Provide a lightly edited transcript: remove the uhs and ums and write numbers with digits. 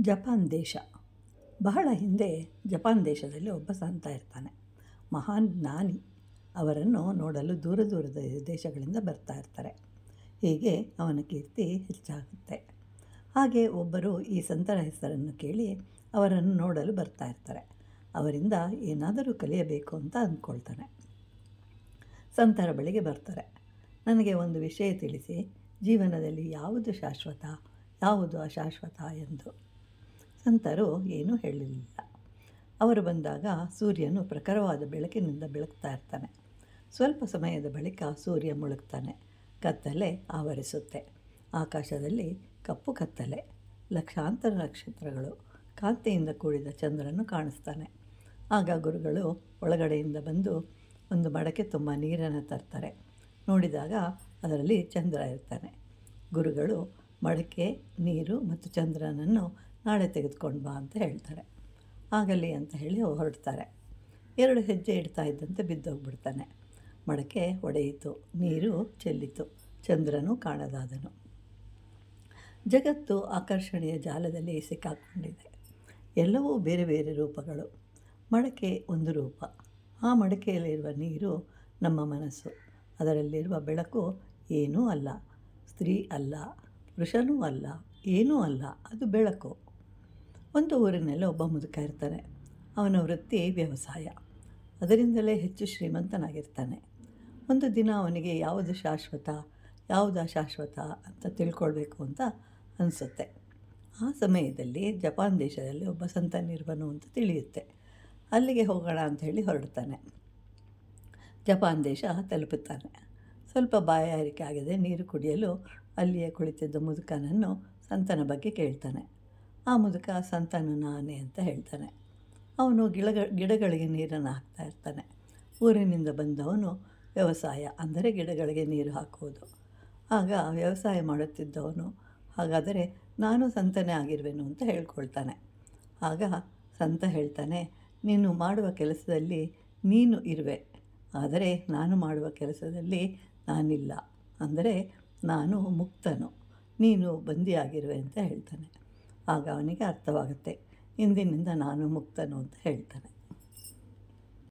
Japan ದೇಶ. ಬಹಳ ಹಿಂದೆ ಜಪಾನ್ ದೇಶದಲ್ಲಿ ಒಬ್ಬ ಸಂತ ಇರ್ತಾನೆ. ಮಹಾನ್ ಜ್ಞಾನಿ. ಅವರನ್ನು ನೋಡಲು ದೂರ ದೂರದ ದೇಶಗಳಿಂದ ಬರ್ತಾ ಇರ್ತಾರೆ. ಹೀಗೆ ಅವನ ಕೀರ್ತಿ ಹೆಚ್ಚಾಗುತ್ತೆ. ಹಾಗೆ ಒಬ್ಬರು ಈ ಸಂತರ ಹೆಸರನ್ನು ಕೇಳಿ ಅವರನ್ನು ನೋಡಲು ಬರ್ತಾ ಇರ್ತಾರೆ. ಅವರಿಂದ ಏನಾದರೂ ಕಲಿಯಬೇಕು ಅಂತ ಅಂದ್ಕೊಳ್ತಾನೆ. ಸಂತರ ಬಳಿಗೆ ಬರ್ತಾರೆ. ನನಗೆ ಒಂದು ವಿಷಯ ತಿಳಿಸಿ, ಜೀವನದಲ್ಲಿ ಯಾವುದು ಶಾಶ್ವತ, ಯಾವುದು ಅಶಾಶ್ವತ ಎಂದು. ಸಂತರು ಏನೂ ಹೇಳಲಿಲ್ಲ. ಅವರು ಬಂದಾಗ ಸೂರ್ಯನು ಪ್ರಖರವಾದ ಬೆಳಕಿನಿಂದ ಬೆಳಗ್ತಾ ಇರ್ತಾನೆ. ಸ್ವಲ್ಪ ಸಮಯದ ಬಳಿಕ ಸೂರ್ಯ ಮುಳುಗ್ತಾನೆ. ಕತ್ತಲೆ ಆವರಿಸುತ್ತೆ. ಆಕಾಶದಲ್ಲಿ ಕಪ್ಪು ಕತ್ತಲೆ. ಲಕ್ಷಾಂತರ ನಕ್ಷತ್ರಗಳು. ಕಾಂತಿಯಿಂದ ಕೂಡಿದ ಚಂದ್ರನು ಕಾಣಿಸ್ತಾನೆ. ಆಗ ಗುರುಗಳು ಒಳಗಡೆಯಿಂದ ಬಂದು ಒಂದು ಮಡಕೆ ತುಂಬ ನೀರನ್ನು ತರ್ತಾರೆ. ನೋಡಿದಾಗ ಅದರಲ್ಲಿ ಚಂದ್ರ ಇರ್ತಾನೆ. ಗುರುಗಳು ಮಡಕೆ, ನೀರು ಮತ್ತು ಚಂದ್ರನನ್ನು ನಾಳೆ ತೆಗೆದುಕೊಂಡು ಬಾ ಅಂತ ಹೇಳ್ತಾರೆ. ಆಗಲಿ ಅಂತ ಹೇಳಿ ಹೊರಡ್ತಾರೆ. 2 ಹೆಜ್ಜೆ ಇಡ್ತಾ ಇದ್ದಂತೆ ಬಿದ್ದೋಗ್ಬಿಡ್ತಾನೆ. ಮಡಕೆ ಒಡೆಯಿತು, ನೀರು ಚೆಲ್ಲಿತು, ಚಂದ್ರನು ಕಾಣದಾದನು. ಜಗತ್ತು ಆಕರ್ಷಣೆಯ ಜಾಲದಲ್ಲಿ ಸಿಕ್ಕಾಕ್ಕೊಂಡಿದೆ. ಎಲ್ಲವೂ ಬೇರೆ ಬೇರೆ ರೂಪಗಳು. ಮಡಕೆ ಒಂದು ರೂಪ. ಆ ಮಡಕೆಯಲ್ಲಿರುವ ನೀರು ನಮ್ಮ ಮನಸ್ಸು. ಅದರಲ್ಲಿರುವ ಬೆಳಕು ಏನೂ ಅಲ್ಲ, ಸ್ತ್ರೀ ಅಲ್ಲ, ಪುರುಷನೂ ಅಲ್ಲ, ಏನೂ ಅಲ್ಲ, ಅದು ಬೆಳಕು. ಒಂದು ಊರಿನಲ್ಲಿ ಒಬ್ಬ ಮುದುಕ ಇರ್ತಾನೆ. ಅವನ ವೃತ್ತಿ ವ್ಯವಸಾಯ. ಅದರಿಂದಲೇ ಹೆಚ್ಚು ಶ್ರೀಮಂತನಾಗಿರ್ತಾನೆ. ಒಂದು ದಿನ ಅವನಿಗೆ ಯಾವುದು ಶಾಶ್ವತ, ಯಾವುದು ಅಶಾಶ್ವತ ಅಂತ ತಿಳ್ಕೊಳ್ಬೇಕು ಅಂತ ಅನಿಸುತ್ತೆ. ಆ ಸಮಯದಲ್ಲಿ ಜಪಾನ್ ದೇಶದಲ್ಲಿ ಒಬ್ಬ ಸಂತನಿರುವನು ಅಂತ ತಿಳಿಯುತ್ತೆ. ಅಲ್ಲಿಗೆ ಹೋಗೋಣ ಅಂತ ಹೇಳಿ ಹೊರಡ್ತಾನೆ. ಜಪಾನ್ ದೇಶ ತಲುಪುತ್ತಾನೆ. ಸ್ವಲ್ಪ ಬಾಯಾರಿಕೆ ಆಗಿದೆ. ನೀರು ಕುಡಿಯಲು ಅಲ್ಲಿಯೇ ಕುಳಿತಿದ್ದ ಮುದುಕನನ್ನು ಸಂತನ ಬಗ್ಗೆ ಕೇಳ್ತಾನೆ. ಆ ಮುದುಕ ಸಂತನು ನಾನೇ ಅಂತ ಹೇಳ್ತಾನೆ. ಅವನು ಗಿಡಗಳಿಗೆ ನೀರನ್ನು ಹಾಕ್ತಾ ಇರ್ತಾನೆ. ಊರಿನಿಂದ ಬಂದವನು ವ್ಯವಸಾಯ ಅಂದರೆ ಗಿಡಗಳಿಗೆ ನೀರು ಹಾಕುವುದು. ಆಗ ವ್ಯವಸಾಯ ಮಾಡುತ್ತಿದ್ದವನು ಹಾಗಾದರೆ ನಾನು ಸಂತನೇ ಆಗಿರುವೆನು ಅಂತ ಹೇಳ್ಕೊಳ್ತಾನೆ. ಆಗ ಸಂತ ಹೇಳ್ತಾನೆ, ನೀನು ಮಾಡುವ ಕೆಲಸದಲ್ಲಿ ನೀನು ಇರುವೆ, ಆದರೆ ನಾನು ಮಾಡುವ ಕೆಲಸದಲ್ಲಿ ನಾನಿಲ್ಲ. ಅಂದರೆ ನಾನು ಮುಕ್ತನು, ನೀನು ಬಂದಿಯಾಗಿರುವೆ ಅಂತ ಹೇಳ್ತಾನೆ. ಆಗ ಅವನಿಗೆ ಅರ್ಥವಾಗುತ್ತೆ. ಇಂದಿನಿಂದ ನಾನು ಮುಕ್ತನು ಅಂತ ಹೇಳ್ತಾನೆ.